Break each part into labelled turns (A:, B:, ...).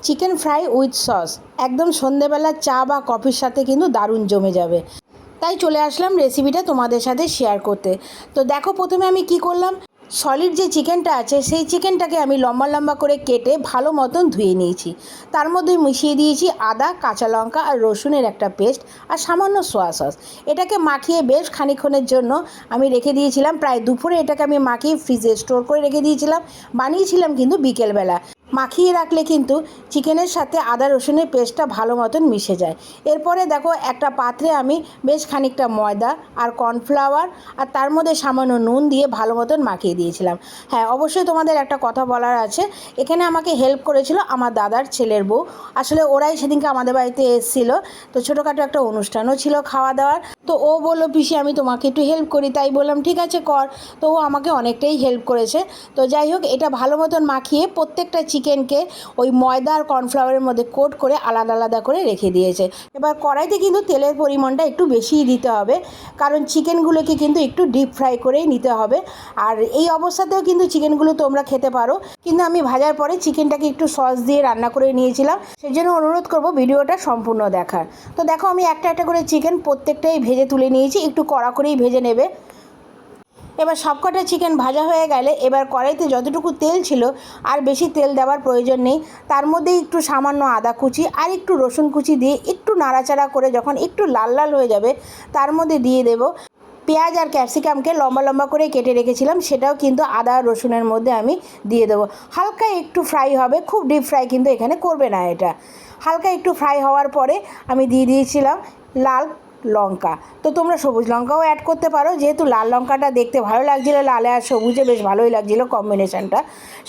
A: Chicken fry with sauce একদম সন্ধেবেলা চা বা কফির সাথে কিন্তু দারুণ জমে যাবে। তাই চলে আসলাম রেসিপিটা তোমাদের সাথে শেয়ার করতে। তো দেখো, প্রথমে আমি কি করলাম, সলিড যে চিকেনটা আছে সেই চিকেনটাকে আমি লম্বা লম্বা করে কেটে ভালো মতন ধুয়ে নিয়েছি। তার মধ্যে মিশিয়ে দিয়েছি আদা, কাঁচা লঙ্কা আর রসুনের একটা পেস্ট আর সামান্য সোয়া সস। এটাকে মাখিয়ে বেশ খানিকক্ষণের জন্য আমি রেখে দিয়েছিলাম। প্রায় দুপুরে এটাকে আমি মাখিয়ে ফ্রিজে স্টোর করে রেখে দিয়েছিলাম। বানিয়েছিলাম কিন্তু বিকেলবেলা। মাখিয়ে রাখলে কিন্তু চিকেনের সাথে আদা রসুনের পেস্টটা ভালো মতন মিশে যায়। এরপরে দেখো, একটা পাত্রে আমি বেশ খানিকটা ময়দা আর কর্নফ্লাওয়ার আর তার মধ্যে সামান্য নুন দিয়ে ভালো মতন মাখিয়ে দিয়েছিলাম। হ্যাঁ, অবশ্যই তোমাদের একটা কথা বলার আছে। এখানে আমাকে হেল্প করেছিল আমার দাদার ছেলের বউ। আসলে ওরাই সেদিনকে আমাদের বাড়িতে এসেছিলো। তো ছোটোখাটো একটা অনুষ্ঠানও ছিল খাওয়া দাওয়ার। তো ও বললো, পিসি আমি তোমাকে একটু হেল্প করি। তাই বললাম ঠিক আছে কর। তো ও আমাকে অনেকটাই হেল্প করেছে। তো যাই হোক, এটা ভালো মতন মাখিয়ে প্রত্যেকটা চিকেনকে ওই ময়দা আর কর্নফ্লাওয়ারের মধ্যে কোট করে আলাদা আলাদা করে রেখে দিয়েছে। এবার কড়াইতে কিন্তু তেলের পরিমাণটা একটু বেশিই দিতে হবে, কারণ চিকেনগুলোকে কিন্তু একটু ডিপ ফ্রাই করেই নিতে হবে। আর এই অবস্থাতেও কিন্তু চিকেনগুলো তোমরা খেতে পারো, কিন্তু আমি ভাজার পরে চিকেনটাকে একটু সস দিয়ে রান্না করে নিয়েছিলাম। সেই জন্য অনুরোধ করব ভিডিওটা সম্পূর্ণ দেখার। তো দেখো, আমি একটা একটা করে চিকেন প্রত্যেকটাই ভেজে তুলে নিয়েছি। একটু কড়া করেই ভেজে নেবে। এবার সবকটা চিকেন ভাজা হয়ে গেলে এবার কড়াইতে যতটুকু তেল ছিল আর বেশি তেল দেওয়ার প্রয়োজন নেই। তার মধ্যে একটু সামান্য আদা কুচি আর একটু রসুন কুচি দিয়ে একটু নাড়াচাড়া করে যখন একটু লাল লাল হয়ে যাবে, তার মধ্যে দিয়ে দেব পেঁয়াজ আর ক্যাপসিকামকে লম্বা লম্বা করে কেটে রেখেছিলাম। সেটাও কিন্তু আদা আর রসুনের মধ্যে আমি দিয়ে দেবো। হালকা একটু ফ্রাই হবে, খুব ডিপ ফ্রাই কিন্তু এখানে করবে না। এটা হালকা একটু ফ্রাই হওয়ার পরে আমি দিয়ে দিয়েছিলাম লাল লঙ্কা। তো তোমরা সবুজ লঙ্কাও অ্যাড করতে পারো, যেহেতু লাল লঙ্কাটা দেখতে ভালো লাগছিলো, লালে আর সবুজে বেশ ভালোই লাগছিলো কম্বিনেশানটা।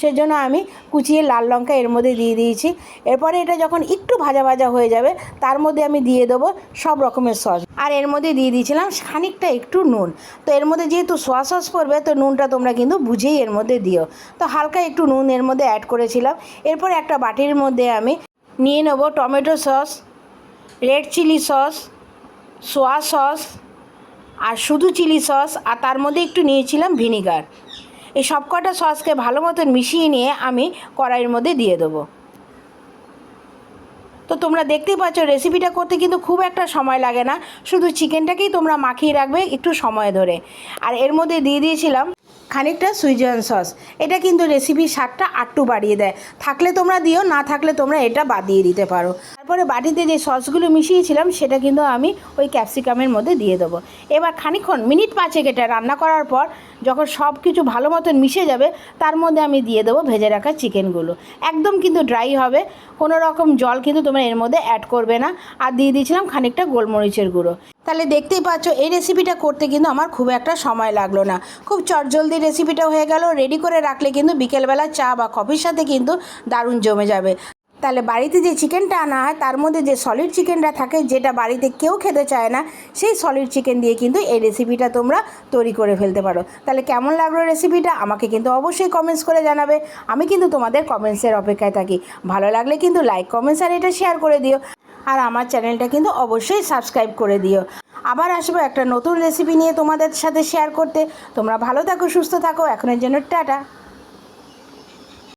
A: সেজন্য আমি কুচিয়ে লাল লঙ্কা এর মধ্যে দিয়ে দিয়েছি। এরপরে এটা যখন একটু ভাজা ভাজা হয়ে যাবে, তার মধ্যে আমি দিয়ে দেবো সব রকমের সস। আর এর মধ্যে দিয়ে দিয়েছিলাম খানিকটা একটু নুন। তো এর মধ্যে যেহেতু সোয়া সস পড়বে, তো নুনটা তোমরা কিন্তু বুঝেই এর মধ্যে দিও। তো হালকা একটু নুন এর মধ্যে অ্যাড করেছিলাম। এরপর একটা বাটির মধ্যে আমি নিয়ে নেবো tomato sauce, red chilli sauce, soya sauce আর শুধু চিলি সস, আর তার মধ্যে একটু নিয়েছিলাম ভিনিগার। এই সবকটা সসকে ভালো মতন মিশিয়ে নিয়ে আমি কড়াইয়ের মধ্যে দিয়ে দেবো। তো তোমরা দেখতেই পাচ্ছ রেসিপিটা করতে কিন্তু খুব একটা সময় লাগে না, শুধু চিকেনটাকেই তোমরা মাখিয়ে রাখবে একটু সময় ধরে। আর এর মধ্যে দিয়ে দিয়েছিলাম খানিকটা সুইজারল্যান্ড সস। এটা কিন্তু রেসিপির স্বাদটা আটটু বাড়িয়ে দেয়। থাকলে তোমরা দিও, না থাকলে তোমরা এটা বাদ দিয়ে দিতে পারো। তারপরে বাটিতে যে সসগুলো মিশিয়েছিলাম সেটা কিন্তু আমি ওই ক্যাপসিকামের মধ্যে দিয়ে দেবো। এবার খানিকক্ষণ মিনিট 5 এটা রান্না করার পর যখন সব কিছু ভালো মতন মিশে যাবে, তার মধ্যে আমি দিয়ে দেবো ভেজে রাখা চিকেনগুলো। একদম কিন্তু ড্রাই হবে, কোনো রকম জল কিন্তু তোমরা এর মধ্যে অ্যাড করবে না। আর দিয়ে দিয়েছিলাম খানিকটা গোলমরিচের গুঁড়ো। তাহলে দেখতেই পাচ্ছ এই রেসিপিটা করতে কিন্তু আমার খুব একটা সময় লাগলো না। খুব চটজলদি রেসিপিটা হয়ে গেল। রেডি করে রাখলে কিন্তু বিকেলবেলা চা বা কফির সাথে কিন্তু দারুণ জমে যাবে। তাহলে বাড়িতে যে চিকেনটা আনা হয় তার মধ্যে যে সলিড চিকেনটা থাকে, যেটা বাড়িতে কেউ খেতে চায় না, সেই সলিড চিকেন দিয়ে কিন্তু এই রেসিপিটা তোমরা তৈরি করে ফেলতে পারো। তাহলে কেমন লাগলো রেসিপিটা আমাকে কিন্তু অবশ্যই কমেন্টস করে জানাবে। আমি কিন্তু তোমাদের কমেন্টসের অপেক্ষায় থাকি। ভালো লাগলে কিন্তু লাইক, কমেন্টস আর এটা শেয়ার করে দিও। আর আমার চ্যানেলটা কিন্তু অবশ্যই সাবস্ক্রাইব করে দিও। আবার আসবো একটা নতুন রেসিপি নিয়ে তোমাদের সাথে শেয়ার করতে। তোমরা ভালো থাকো, সুস্থ থাকো। এখনের জন্য টাটা।